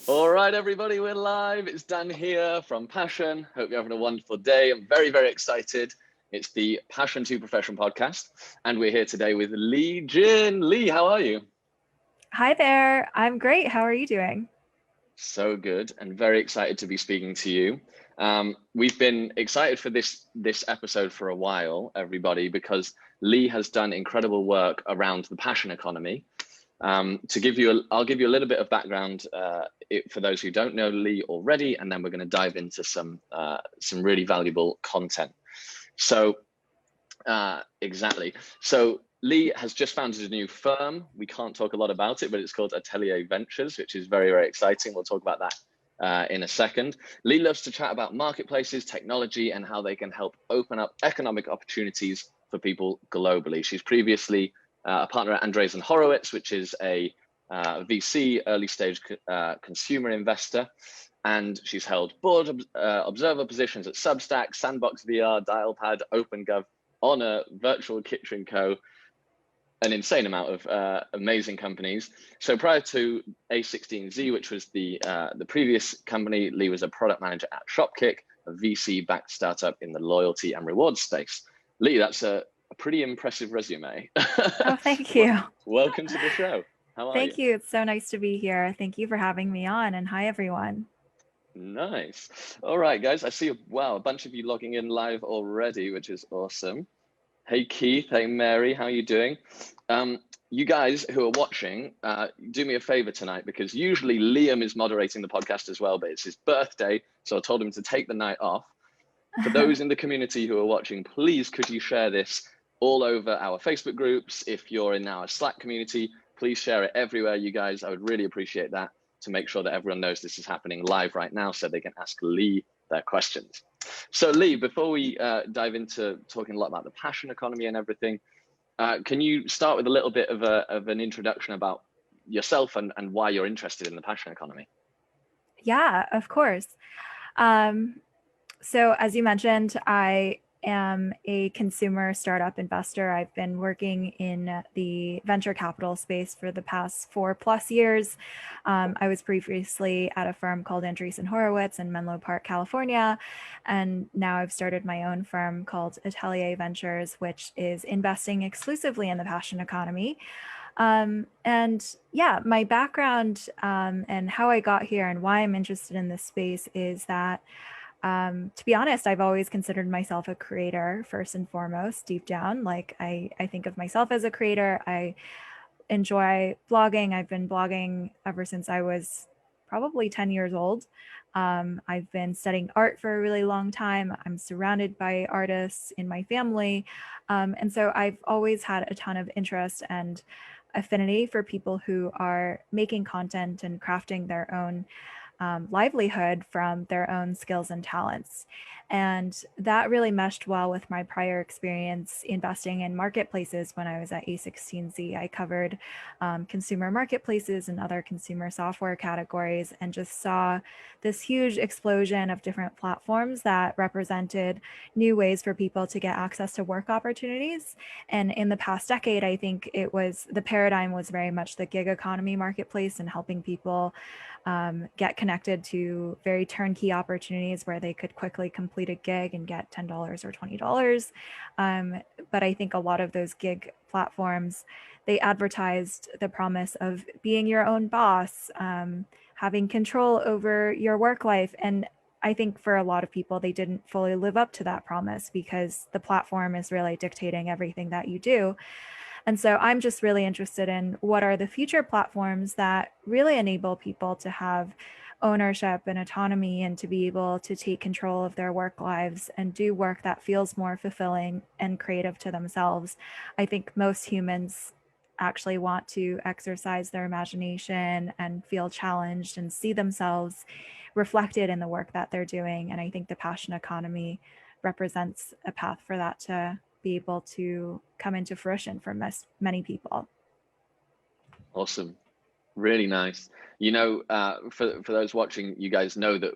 All right, everybody, we're live. It's Dan here from Passion. Hope you're having a wonderful day. I'm very, very excited. It's the Passion to Profession podcast, and we're here today with Li Jin. Li, how are you? Hi there. I'm great. How are you doing? So good, and very excited to be speaking to you. We've been excited for this episode for a while, everybody, because Li has done incredible work around the passion economy. I'll give you a little bit of background for those who don't know Li already, and then we're going to dive into some really valuable content. So exactly. So Li has just founded a new firm. We can't talk a lot about it, but it's called Atelier Ventures, which is very, very exciting. We'll talk about that in a second. Li loves to chat about marketplaces, technology, and how they can help open up economic opportunities for people globally. She's previously a partner at Andreessen Horowitz, which is a VC, early stage consumer investor. And she's held board observer positions at Substack, Sandbox VR, Dialpad, OpenGov, Honor, Virtual Kitchen Co., an insane amount of amazing companies. So prior to A16Z, which was the previous company, Li was a product manager at Shopkick, a VC-backed startup in the loyalty and rewards space. Li, that's a pretty impressive resume. Oh, thank you. Welcome to the show. How are you? Thank you. It's so nice to be here. Thank you for having me on, and hi, everyone. Nice. All right, guys, I see, wow, a bunch of you logging in live already, which is awesome. Hey, Keith. Hey, Mary. How are you doing? You guys who are watching, do me a favor tonight, because usually Liam is moderating the podcast as well, but it's his birthday, so I told him to take the night off. For those in the community who are watching, please could you share this all over our Facebook groups? If you're in our Slack community, please share it everywhere, you guys. I would really appreciate that, to make sure that everyone knows this is happening live right now so they can ask Li their questions. So Li, before we dive into talking a lot about the passion economy and everything, can you start with a little bit of an introduction about yourself and why you're interested in the passion economy? Yeah, of course. So as you mentioned, I am a consumer startup investor. I've been working in the venture capital space for the past 4+ years. I was previously at a firm called Andreessen Horowitz in Menlo Park, California. And now I've started my own firm called Atelier Ventures, which is investing exclusively in the passion economy. And yeah, my background and how I got here and why I'm interested in this space is that to be honest, I've always considered myself a creator first and foremost, deep down. Like I think of myself as a creator. I enjoy blogging. I've been blogging ever since I was probably 10 years old. I've been studying art for a really long time. I'm surrounded by artists in my family. And so I've always had a ton of interest and affinity for people who are making content and crafting their own livelihood from their own skills and talents. And that really meshed well with my prior experience investing in marketplaces when I was at A16Z. I covered consumer marketplaces and other consumer software categories and just saw this huge explosion of different platforms that represented new ways for people to get access to work opportunities. And in the past decade, I think the paradigm was very much the gig economy marketplace and helping people get connected to very turnkey opportunities where they could quickly complete a gig and get $10 or $20. But I think a lot of those gig platforms, they advertised the promise of being your own boss, having control over your work life. And I think for a lot of people, they didn't fully live up to that promise because the platform is really dictating everything that you do. And so I'm just really interested in what are the future platforms that really enable people to have ownership and autonomy and to be able to take control of their work lives and do work that feels more fulfilling and creative to themselves. I think most humans actually want to exercise their imagination and feel challenged and see themselves reflected in the work that they're doing. And I think the passion economy represents a path for that to be able to come into fruition for many people. Awesome. Really nice. For those watching, you guys know that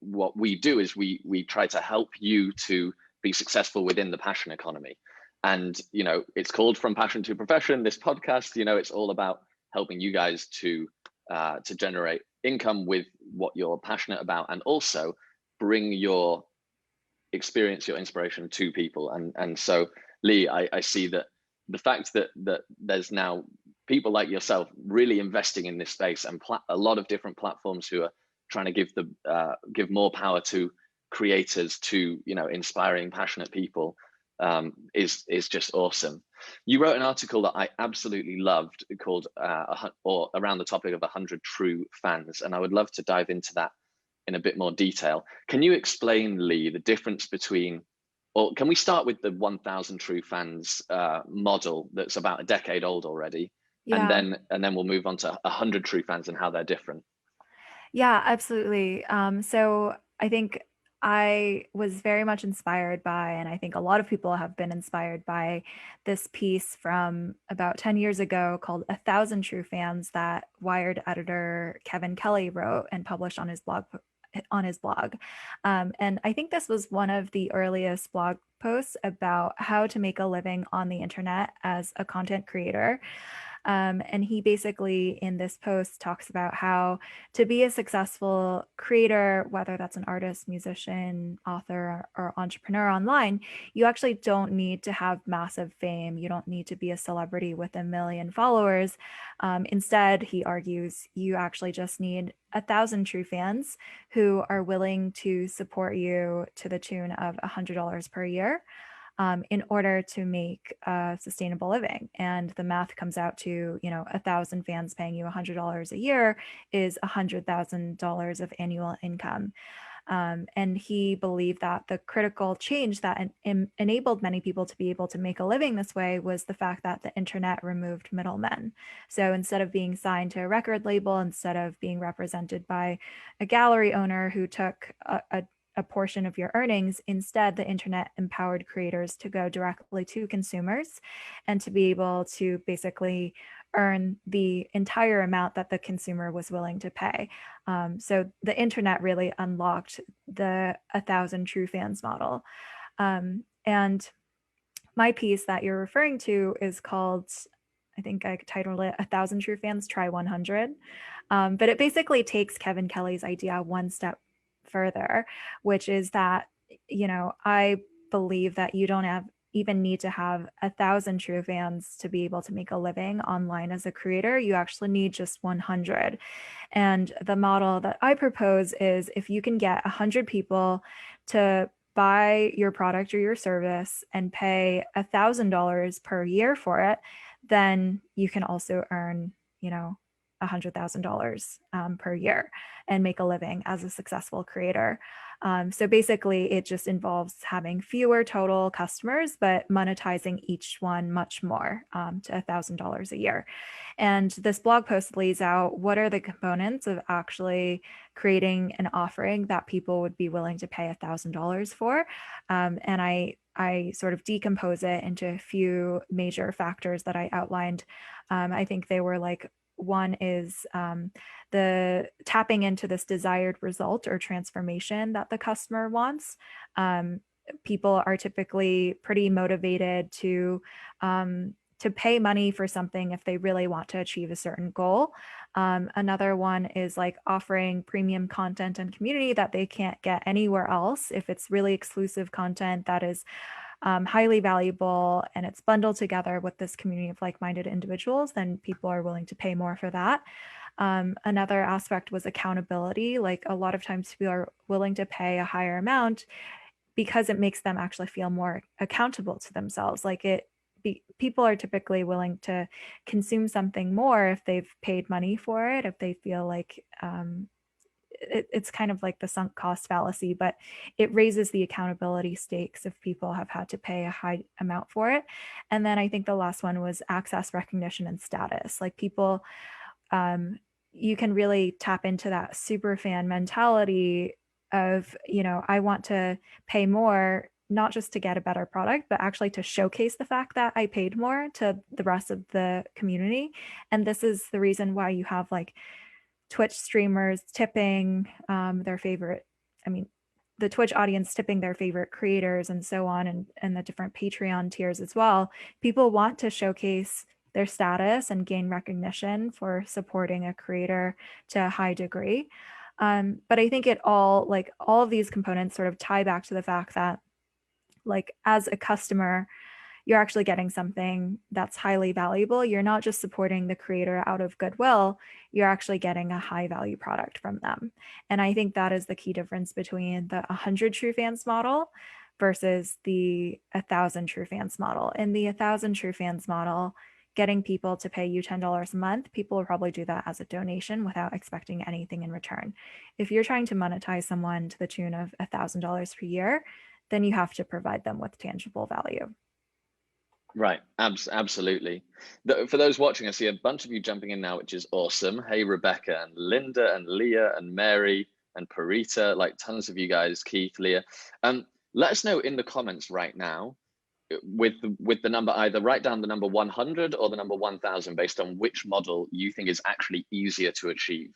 what we do is we try to help you to be successful within the passion economy. And, it's called From Passion to Profession, this podcast, it's all about helping you guys to to generate income with what you're passionate about, and also bring your experience, your inspiration to people. And so, Lee, I see that the fact that there's now people like yourself really investing in this space, and a lot of different platforms who are trying to give more power to creators, to inspiring passionate people, is just awesome. You wrote an article that I absolutely loved called or around the topic of 100 true fans, and I would love to dive into that in a bit more detail. Can you explain, Lee, the difference between, or can we start with the 1,000 true fans model that's about a decade old already, and Yeah. then we'll move on to 100 true fans and how they're different. Yeah, absolutely. So I think I was very much inspired by, and I think a lot of people have been inspired by, this piece from about 10 years ago called "A Thousand True Fans" that Wired editor Kevin Kelly wrote and published on his blog. And I think this was one of the earliest blog posts about how to make a living on the internet as a content creator. And he basically, in this post, talks about how to be a successful creator, whether that's an artist, musician, author, or entrepreneur online, you actually don't need to have massive fame. You don't need to be a celebrity with 1 million followers. Instead, he argues, you actually just need 1,000 true fans who are willing to support you to the tune of $100 per year, in order to make a sustainable living. And the math comes out to, 1,000 fans paying you $100 a year is $100,000 of annual income. And he believed that the critical change that enabled many people to be able to make a living this way was the fact that the internet removed middlemen. So instead of being signed to a record label, instead of being represented by a gallery owner who took a portion of your earnings, instead, the internet empowered creators to go directly to consumers and to be able to basically earn the entire amount that the consumer was willing to pay. So the internet really unlocked the 1,000 true fans model. And my piece that you're referring to is called, I think I titled it 1,000 True Fans Try 100. But it basically takes Kevin Kelly's idea one step further, which is that, I believe that you don't even need to have 1,000 true fans to be able to make a living online as a creator. You actually need just 100. And the model that I propose is, if you can get 100 people to buy your product or your service and pay $1,000 per year for it, then you can also earn, $100,000 per year and make a living as a successful creator. So basically, it just involves having fewer total customers, but monetizing each one much more, to $1,000 a year. And this blog post lays out what are the components of actually creating an offering that people would be willing to pay $1,000 for. And I sort of decompose it into a few major factors that I outlined. I think they were like, one is the tapping into this desired result or transformation that the customer wants. People are typically pretty motivated to pay money for something if they really want to achieve a certain goal. Another one is like offering premium content and community that they can't get anywhere else. If it's really exclusive content that is highly valuable and it's bundled together with this community of like-minded individuals, then people are willing to pay more for that. Another aspect was accountability. Like, a lot of times people are willing to pay a higher amount because it makes them actually feel more accountable to themselves. Like, people are typically willing to consume something more if they've paid money for it, if they feel like it's kind of like the sunk cost fallacy, but it raises the accountability stakes if people have had to pay a high amount for it. And then I think the last one was access, recognition, and status. Like, people, you can really tap into that super fan mentality of, I want to pay more, not just to get a better product, but actually to showcase the fact that I paid more to the rest of the community. And this is the reason why you have like Twitch streamers tipping their favorite, I mean, the Twitch audience tipping their favorite creators and so on, and the different Patreon tiers as well. People want to showcase their status and gain recognition for supporting a creator to a high degree. But I think all of these components sort of tie back to the fact that, like, as a customer, you're actually getting something that's highly valuable. You're not just supporting the creator out of goodwill, you're actually getting a high value product from them. And I think that is the key difference between the 100 true fans model versus the 1,000 true fans model. In the 1,000 true fans model, getting people to pay you $10 a month, people will probably do that as a donation without expecting anything in return. If you're trying to monetize someone to the tune of $1,000 per year, then you have to provide them with tangible value. Right, absolutely. For those watching, I see a bunch of you jumping in now, which is awesome. Hey, Rebecca and Linda and Leah and Mary and Parita, like tons of you guys, Keith, Leah. Let us know in the comments right now with the number, either write down the number 100 or the number 1,000 based on which model you think is actually easier to achieve.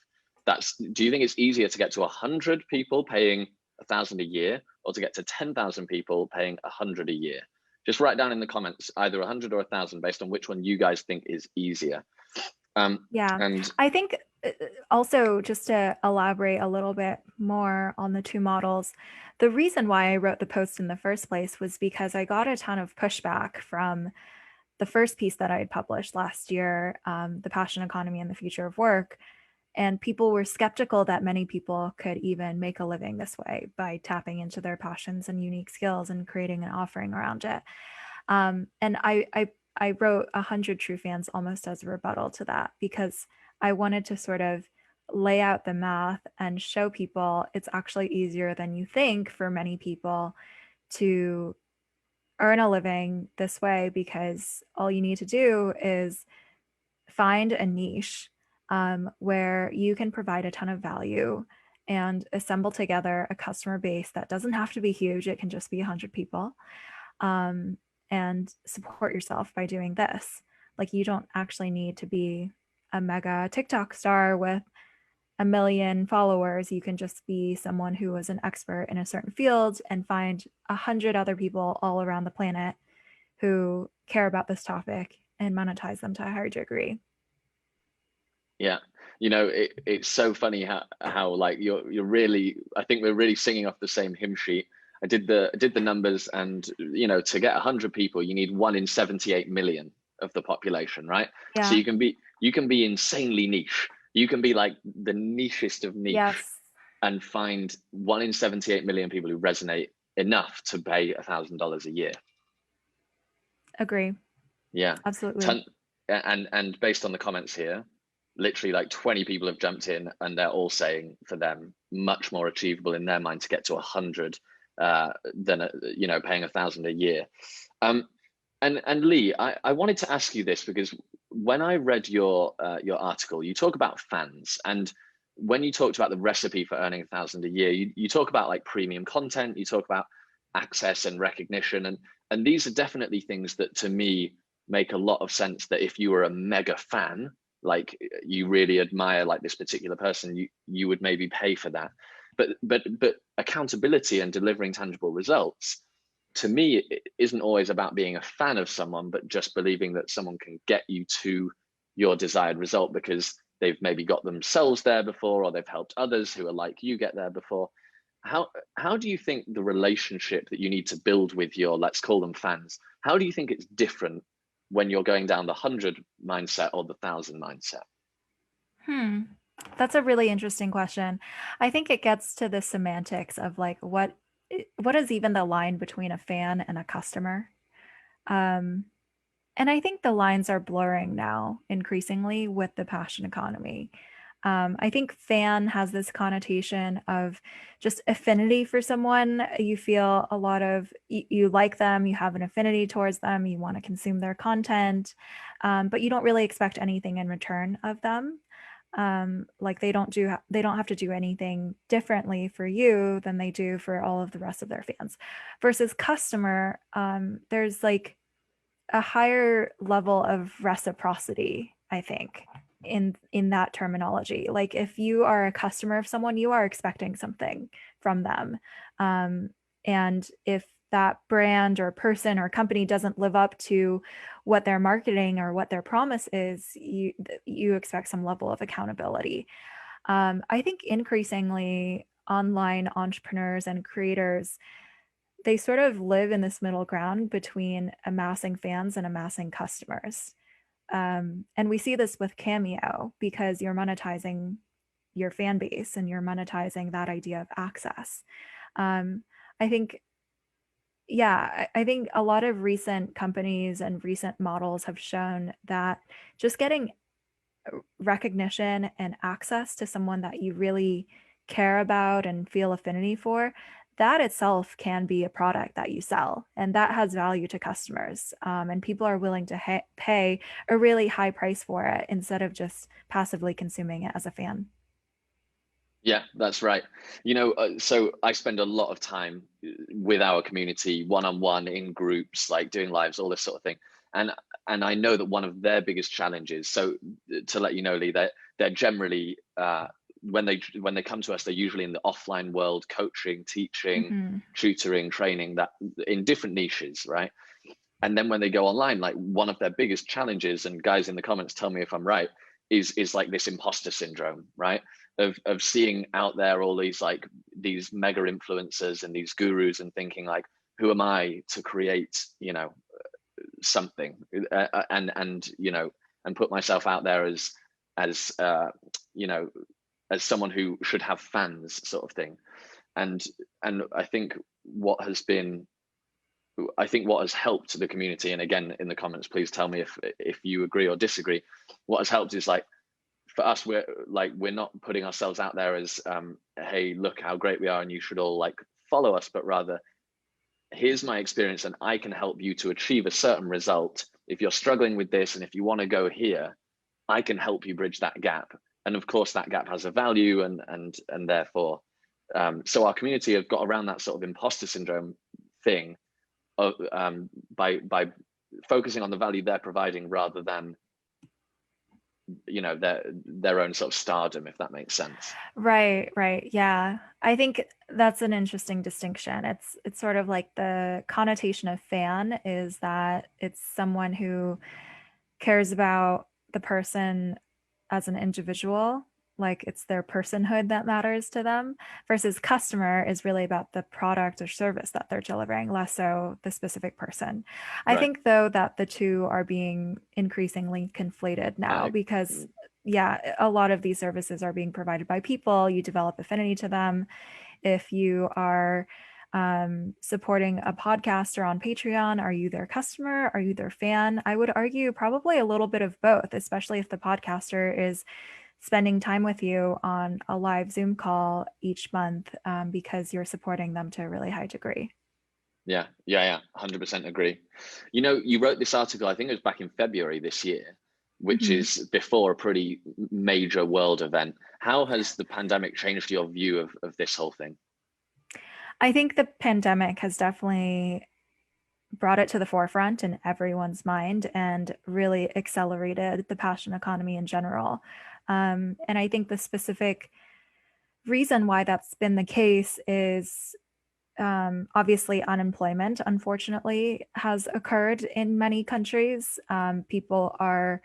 Do you think it's easier to get to 100 people paying 1,000 a year, or to get to 10,000 people paying 100 a year? Just write down in the comments either 100 or 1,000 based on which one you guys think is easier. Yeah, and I think also, just to elaborate a little bit more on the two models, the reason why I wrote the post in the first place was because I got a ton of pushback from the first piece that I had published last year, The Passion Economy and the Future of Work. And people were skeptical that many people could even make a living this way by tapping into their passions and unique skills and creating an offering around it. And I wrote 100 True Fans almost as a rebuttal to that, because I wanted to sort of lay out the math and show people it's actually easier than you think for many people to earn a living this way, because all you need to do is find a niche where you can provide a ton of value and assemble together a customer base that doesn't have to be huge. It can just be 100 people, and support yourself by doing this. Like, you don't actually need to be a mega TikTok star with 1 million followers. You can just be someone who is an expert in a certain field and find 100 other people all around the planet who care about this topic and monetize them to a higher degree. Yeah, it's so funny how like you're really, I think we're really singing off the same hymn sheet. I did the numbers, and to get 100 people, you need 1 in 78 million of the population, right? Yeah. So you can be insanely niche. You can be like the nichest of niche. Yes. And find 1 in 78 million people who resonate enough to pay $1,000 a year. Agree. Yeah, absolutely. And based on the comments here, literally like 20 people have jumped in, and they're all saying for them much more achievable in their mind to get to 100 than paying 1,000 a year. And Lee, I wanted to ask you this, because when I read your article, you talk about fans, and when you talked about the recipe for earning 1,000 a year, you talk about like premium content, you talk about access and recognition, and these are definitely things that to me make a lot of sense, that if you were a mega fan, like you really admire like this particular person, you would maybe pay for that. But accountability and delivering tangible results, to me, it isn't always about being a fan of someone, but just believing that someone can get you to your desired result because they've maybe got themselves there before, or they've helped others who are like you get there before. How do you think the relationship that you need to build with your, let's call them fans, how do you think it's different when you're going down the 100 mindset or the 1,000 mindset? That's a really interesting question. I think it gets to the semantics of like what is even the line between a fan and a customer. And I think the lines are blurring now increasingly with the passion economy. I think fan has this connotation of just affinity for someone. You feel a lot of, you like them, you have an affinity towards them, you want to consume their content, but you don't really expect anything in return of them. Like they don't have to do anything differently for you than they do for all of the rest of their fans. Versus customer, there's like a higher level of reciprocity, I think, in that terminology. Like if you are a customer of someone, you are expecting something from them. And if that brand or person or company doesn't live up to what their marketing or what their promise is, you expect some level of accountability. I think increasingly online entrepreneurs and creators, they sort of live in this middle ground between amassing fans and amassing customers. And we see this with Cameo because you're monetizing your fan base and you're monetizing that idea of access. Um, I think, yeah, I think a lot of recent companies and recent models have shown that just getting recognition and access to someone that you really care about and feel affinity for, that itself can be a product that you sell, and that has value to customers. And people are willing to pay a really high price for it instead of just passively consuming it as a fan. Yeah, that's right. So I spend a lot of time with our community, one-on-one, in groups, like doing lives, all this sort of thing. And and I know that one of their biggest challenges, so to let you know, Lee, they're generally when they come to us, they're usually in the offline world, coaching, teaching, Mm-hmm. tutoring, training, that in different niches, right? And then when they go online, like one of their biggest challenges, and guys in the comments tell me if I'm right, is like this imposter syndrome, right? Of seeing out there all these like these mega influencers and these gurus and thinking like, who am I to create, something, and put myself out there as you know as someone who should have fans, sort of thing. And I think what has helped the community, and again in the comments, please tell me if you agree or disagree. What has helped is like, for us, we're not putting ourselves out there as, hey, look how great we are and you should all like follow us, but rather, here's my experience and I can help you to achieve a certain result. If you're struggling with this and if you want to go here, I can help you bridge that gap. And of course that gap has a value, and therefore, so our community have got around that sort of imposter syndrome thing, by focusing on the value they're providing rather than their own sort of stardom, if that makes sense. Right. Yeah. I think that's an interesting distinction. It's sort of like the connotation of fan is that it's someone who cares about the person as an individual, like it's their personhood that matters to them, versus customer is really about the product or service that they're delivering, less so the specific person. I Right. think though that the two are being increasingly conflated now I because yeah, a lot of these services are being provided by people. You develop affinity to them. If you are supporting a podcaster on Patreon, are you their customer? Are you their fan? I would argue probably a little bit of both, especially if the podcaster is spending time with you on a live Zoom call each month because you're supporting them to a really high degree. Yeah, 100% agree. You wrote this article, I think it was back in February this year, which Mhm. is before a pretty major world event. How has the pandemic changed your view of this whole thing? I think the pandemic has definitely brought it to the forefront in everyone's mind and really accelerated the passion economy in general. And I think the specific reason why that's been the case is obviously unemployment, unfortunately, has occurred in many countries. People are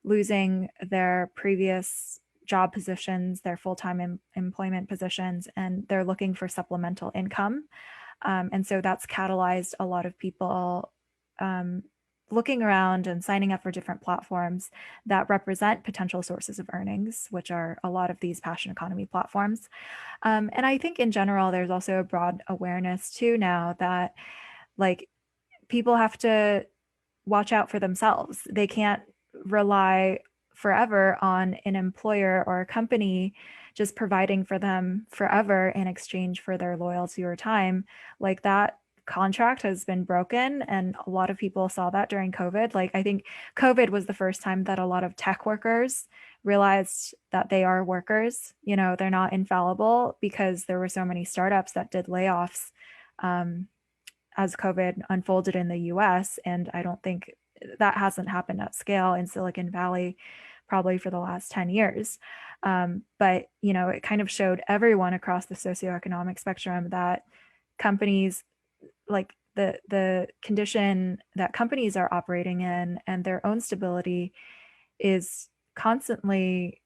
losing their previous job positions, their full-time employment positions, and they're looking for supplemental income. And so that's catalyzed a lot of people um, looking around and signing up for different platforms that represent potential sources of earnings, which are a lot of these passion economy platforms. And I think in general, there's also a broad awareness too now that like people have to watch out for themselves. They can't rely forever on an employer or a company just providing for them forever in exchange for their loyalty or time. Like that contract has been broken, and a lot of people saw that during COVID. Like I think COVID was the first time that a lot of tech workers realized that they are workers. They're not infallible because there were so many startups that did layoffs um, as COVID unfolded in the US. And I don't think that hasn't happened at scale in Silicon Valley probably for the last 10 years. But, it kind of showed everyone across the socioeconomic spectrum that companies like the condition that companies are operating in and their own stability is constantly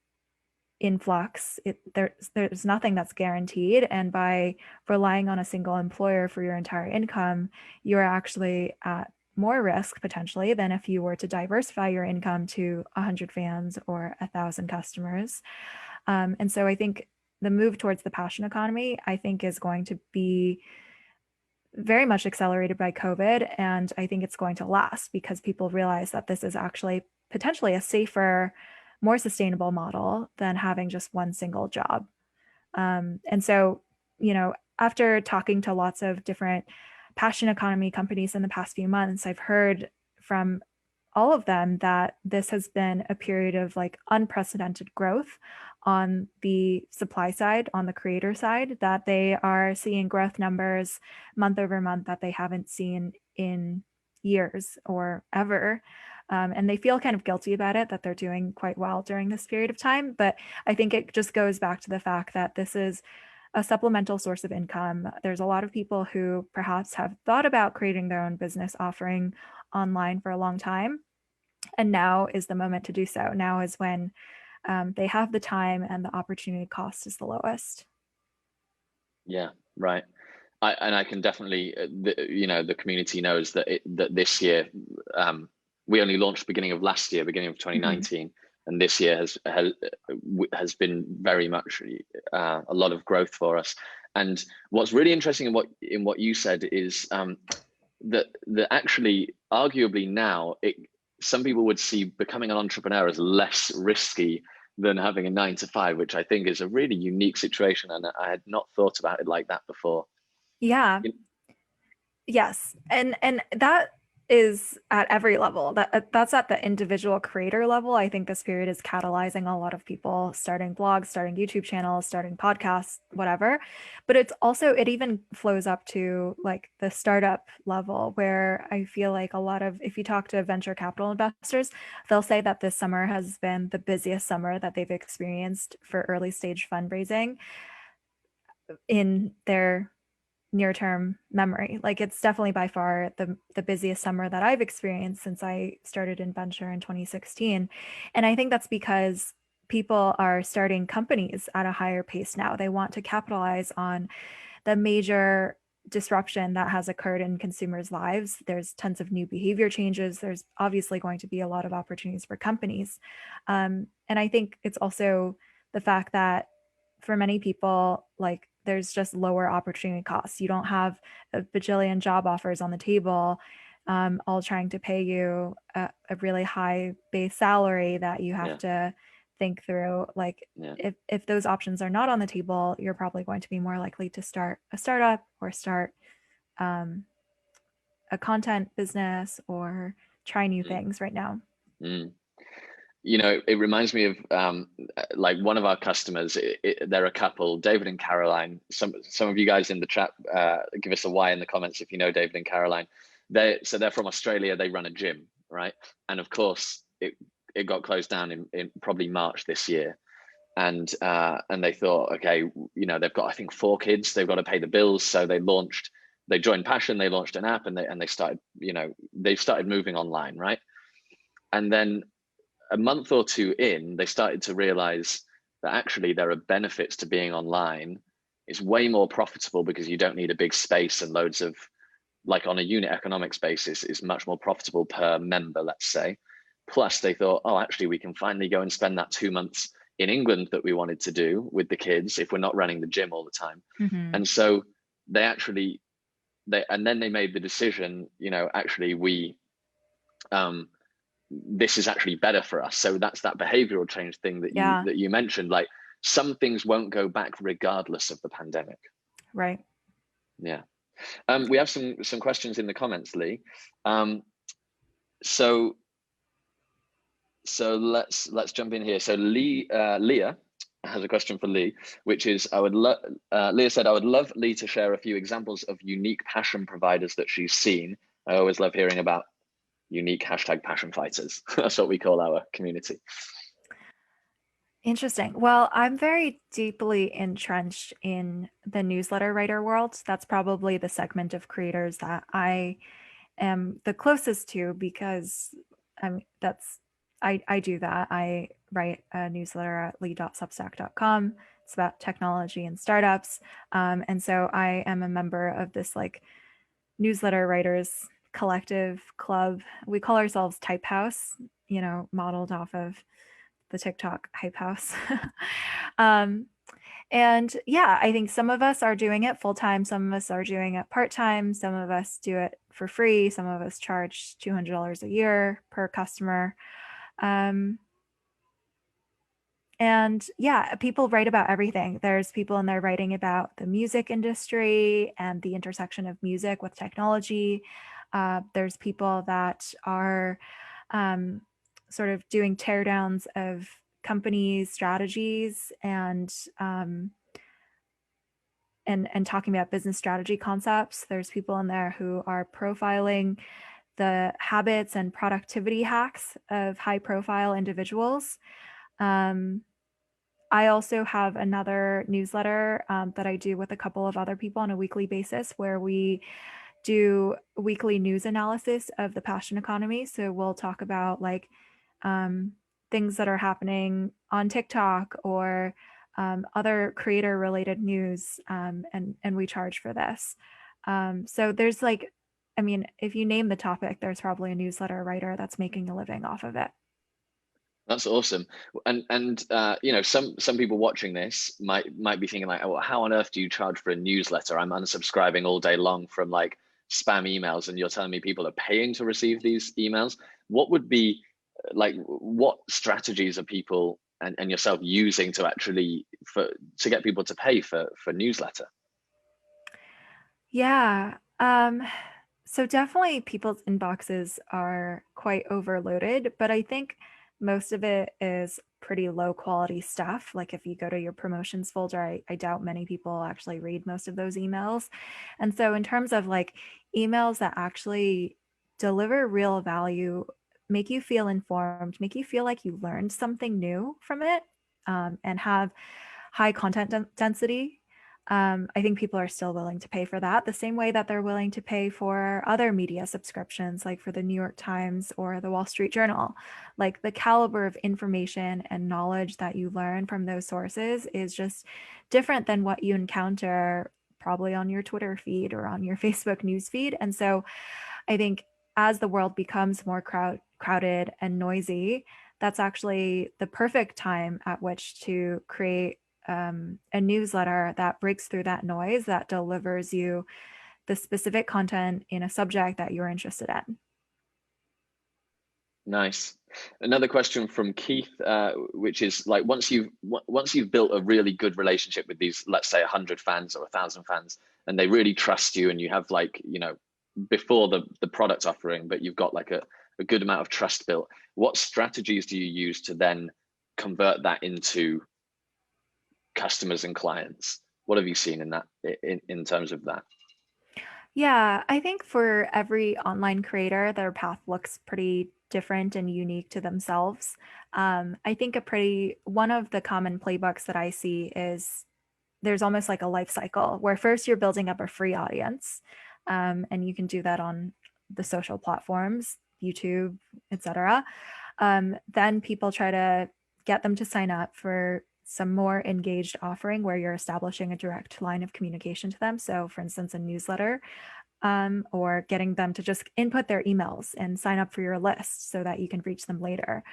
in flux. There's nothing that's guaranteed, and by relying on a single employer for your entire income, you're actually at more risk potentially than if you were to diversify your income to 100 fans or 1,000 customers. And so I think the move towards the passion economy, I think, is going to be very much accelerated by COVID. And I think it's going to last because people realize that this is actually potentially a safer, more sustainable model than having just one single job. And so, after talking to lots of different passion economy companies in the past few months, I've heard from all of them that this has been a period of like unprecedented growth on the supply side, on the creator side, that they are seeing growth numbers month over month that they haven't seen in years or ever. And they feel kind of guilty about it, that they're doing quite well during this period of time. But I think it just goes back to the fact that this is a supplemental source of income. There's a lot of people who perhaps have thought about creating their own business offering online for a long time. And now is the moment to do so. Now is when they have the time and the opportunity cost is the lowest. Yeah, right. I can definitely, the community knows that that this year, we only launched beginning of last year, beginning of 2019, and this year has been very much a lot of growth for us. And what's really interesting in what you said is that actually, arguably now, some people would see becoming an entrepreneur as less risky than having a 9 to 5, which I think is a really unique situation, and I had not thought about it like that before. Yeah. Yes. And that is at every level. That's at the individual creator level. I think this period is catalyzing a lot of people starting blogs, starting YouTube channels, starting podcasts, whatever. But it even flows up to like the startup level, where I feel like if you talk to venture capital investors, they'll say that this summer has been the busiest summer that they've experienced for early stage fundraising in their near-term memory. Like, it's definitely by far the busiest summer that I've experienced since I started in venture in 2016. And I think that's because people are starting companies at a higher pace now. They want to capitalize on the major disruption that has occurred in consumers' lives. There's tons of new behavior changes. There's obviously going to be a lot of opportunities for companies. And I think it's also the fact that for many people, like, there's just lower opportunity costs. You don't have a bajillion job offers on the table, all trying to pay you a really high base salary that you have to think through. Like, if those options are not on the table, you're probably going to be more likely to start a startup or start a content business or try new things right now. It reminds me of like one of our customers. They're a couple, David and Caroline. Some of you guys in the chat, give us a Y in the comments if you know David and Caroline. They're from Australia. They run a gym, right? And of course, it got closed down in probably March this year. And they thought, okay, they've got, I think, 4 kids. They've got to pay the bills, so they joined Passion. They launched an app, and they started, they started moving online, right? And then a month or 2 in, they started to realize that actually there are benefits to being online. It's way more profitable because you don't need a big space and loads of, like, on a unit economics basis, is much more profitable per member, let's say. Plus they thought, oh, actually we can finally go and spend that 2 months in England that we wanted to do with the kids if we're not running the gym all the time. And so and then they made the decision, actually this is actually better for us. So that's that behavioral change thing that you mentioned. Like, some things won't go back regardless of the pandemic. Right. Yeah. We have some questions in the comments, Lee. So let's jump in here. So Leah has a question for Lee, which is, Leah said, I would love Lee to share a few examples of unique passion providers that she's seen. I always love hearing about unique #passion fighters. That's what we call our community. Interesting. Well, I'm very deeply entrenched in the newsletter writer world. That's probably the segment of creators that I am the closest to because that's I do that. I write a newsletter at li.substack.com. It's about technology and startups. And so I am a member of this like newsletter writers collective club. We call ourselves Type House, modeled off of the TikTok Hype House. um, and yeah, I think some of us are doing it full time, some of us are doing it part time, some of us do it for free, some of us charge $200 a year per customer. Um, and yeah, people write about everything. There's people in there writing about the music industry and the intersection of music with technology. There's people that are um, sort of doing teardowns of companies' strategies and talking about business strategy concepts. There's people in there who are profiling the habits and productivity hacks of high profile individuals. Um, I also have another newsletter that I do with a couple of other people on a weekly basis where we do weekly news analysis of the passion economy. So we'll talk about like um, things that are happening on TikTok or other creator related news, and we charge for this. So there's like, I mean, if you name the topic, there's probably a newsletter writer that's making a living off of it. That's awesome. And some people watching this might be thinking like, oh, how on earth do you charge for a newsletter? I'm unsubscribing all day long from like spam emails, and you're telling me people are paying to receive these emails. What would be like, what strategies are people and yourself using to actually to get people to pay for newsletter? Yeah. So definitely people's inboxes are quite overloaded, but I think most of it is pretty low quality stuff. Like if you go to your promotions folder, I doubt many people actually read most of those emails. And so in terms of like emails that actually deliver real value, make you feel informed, make you feel like you learned something new from it, and have high content density, I think people are still willing to pay for that the same way that they're willing to pay for other media subscriptions, like for the New York Times or the Wall Street Journal. Like the caliber of information and knowledge that you learn from those sources is just different than what you encounter probably on your Twitter feed or on your Facebook news feed. And so I think as the world becomes more crowded and noisy, that's actually the perfect time at which to create a newsletter that breaks through that noise, that delivers you the specific content in a subject that you're interested in. Nice. Another question from Keith, which is like, once you've built a really good relationship with these, let's say 100 fans or 1,000 fans, and they really trust you, and you have like, before the product offering, but you've got like a good amount of trust built. What strategies do you use to then convert that into customers and clients? What have you seen in that in terms of that? Yeah, I think for every online creator, their path looks pretty different and unique to themselves. I think one of the common playbooks that I see is there's almost like a life cycle where first you're building up a free audience, and you can do that on the social platforms, YouTube, etc. Then people try to get them to sign up for some more engaged offering where you're establishing a direct line of communication to them. So, for instance, a newsletter, or getting them to just input their emails and sign up for your list so that you can reach them later.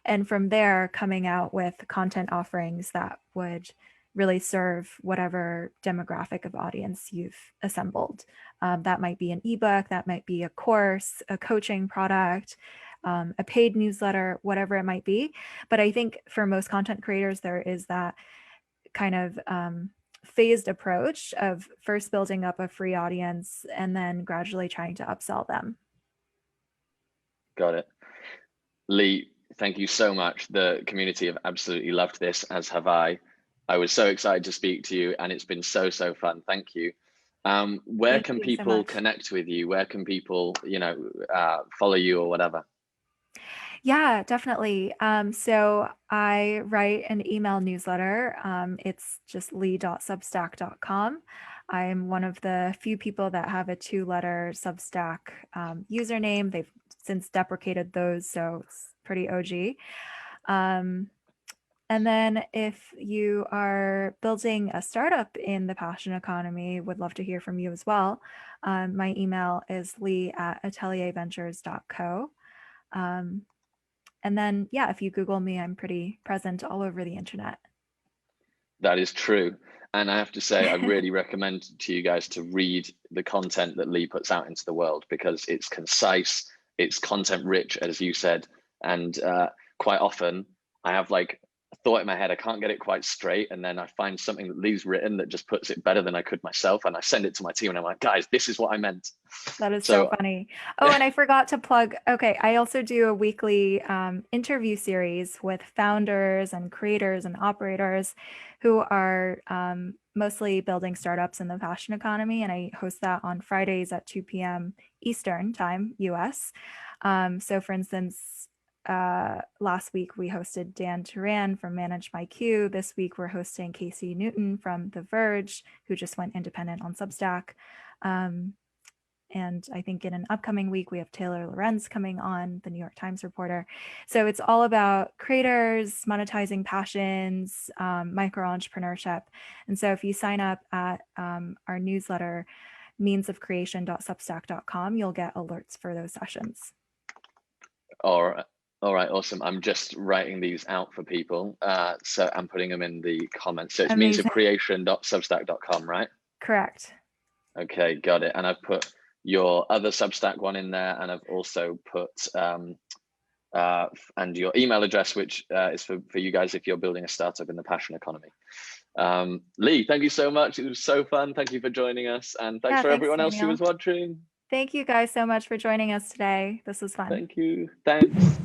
And from there, coming out with content offerings that would really serve whatever demographic of audience you've assembled. That might be an ebook, that might be a course, a coaching product, a paid newsletter, whatever it might be. But I think for most content creators, there is that kind of phased approach of first building up a free audience and then gradually trying to upsell them. Got it. Lee, thank you so much. The community have absolutely loved this, as have I. I was so excited to speak to you, and it's been so fun. Thank you. Where Thank can you so people much. connect with you? Where can people, follow you or whatever? Yeah, definitely. So I write an email newsletter. It's just lee.substack.com. I'm one of the few people that have a two-letter Substack username. They've since deprecated those, so it's pretty OG. Um, and then if you are building a startup in the passion economy, would love to hear from you as well. My email is lee@atelierventures.co. Um, and then, yeah, if you Google me, I'm pretty present all over the internet. That is true. And I have to say, I really recommend to you guys to read the content that Lee puts out into the world, because it's concise, it's content rich, as you said. And quite often I have like a thought in my head, I can't get it quite straight. And then I find something that Lee's written that just puts it better than I could myself. And I send it to my team and I'm like, guys, this is what I meant. That is so So funny. Oh, and I forgot to plug. Okay, I also do a weekly interview series with founders and creators and operators who are mostly building startups in the fashion economy. And I host that on Fridays at 2 p.m. Eastern time, US. So, for instance, last week we hosted Dan Turan from Manage My Queue. This week we're hosting Casey Newton from The Verge, who just went independent on Substack. And I think in an upcoming week, we have Taylor Lorenz coming on, the New York Times reporter. So it's all about creators, monetizing passions, micro entrepreneurship. And so if you sign up at our newsletter, meansofcreation.substack.com, you'll get alerts for those sessions. all right, awesome. I'm just writing these out for people. So I'm putting them in the comments. So it's Amazing. meansofcreation.substack.com, right? Correct. Okay, got it. And I've put your other Substack one in there, and I've also put and your email address, which is for you guys if you're building a startup in the passion economy. Lee, thank you so much. It was so fun. Thank you for joining us, and thanks for Thanks, everyone else who Daniel. was watching. Thank you guys so much for joining us today. This was fun. Thank you. Thanks.